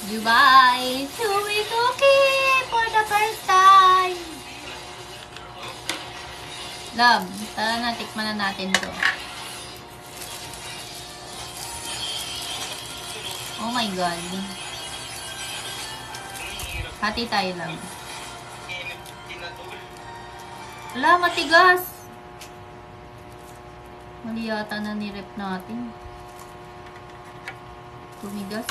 Dubai, chewy cookie for the first time. Love, tara na, tikman na natin to. Oh my God. Hati tayo lang. Wala, matigas. Mali yata na nirep natin. Tumigas.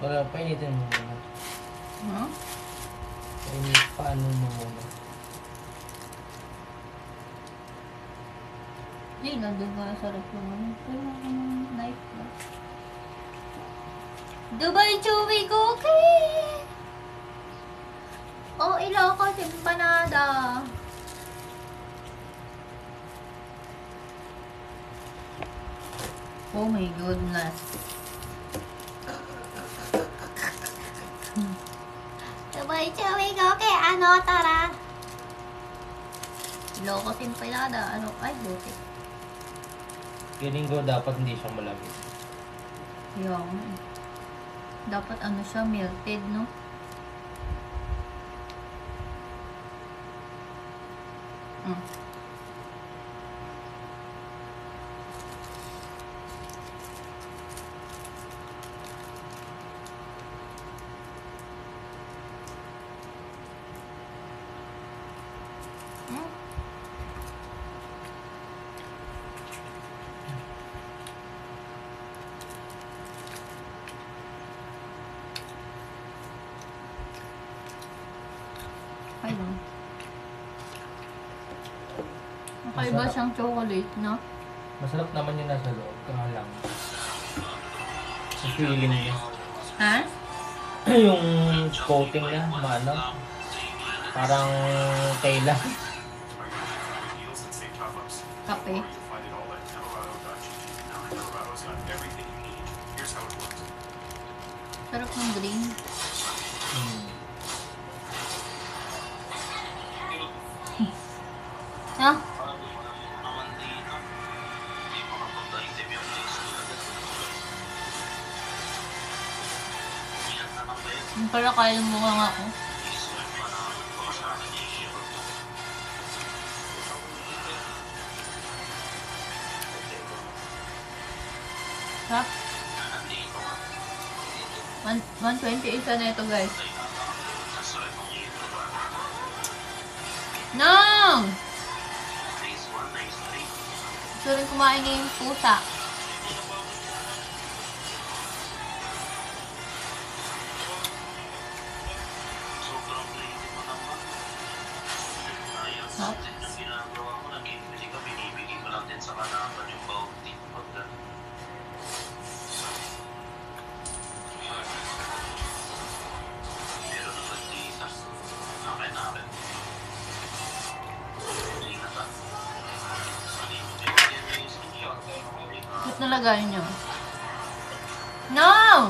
Wala, painitin mo muna. Huh? Paano mo muna? Hindi, nandun ka na sarap yung ano. Pero yung knife ba? Dubai chewy cookie! Oh, Ilocos empanada. Oh my goodness. Dubai chewy cookie, ano tara? Ilocos empanada, ano? Ay, buti. Feeling ko dapat hindi siya malamig. Yung, dapat ano siya, melted, no? Mm. Mm. Okay lang. Kakaiba siyang chocolate, no? Masarap naman yung nasa loob. Kaya lang. Sa feeling niya. Ha? Yung coating niya, maano. Parang kailan. Kape. Sarap ng green. Ha? Yung pala kaya mo nga ako. Ha? 120 isa na ito, guys. No! Gusto rin kumain niya yung pusa. Hop. Ba't nalagay niyo? No!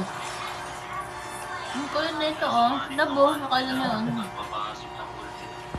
Ang kulit na ito, oh. Labo, nakala niyo.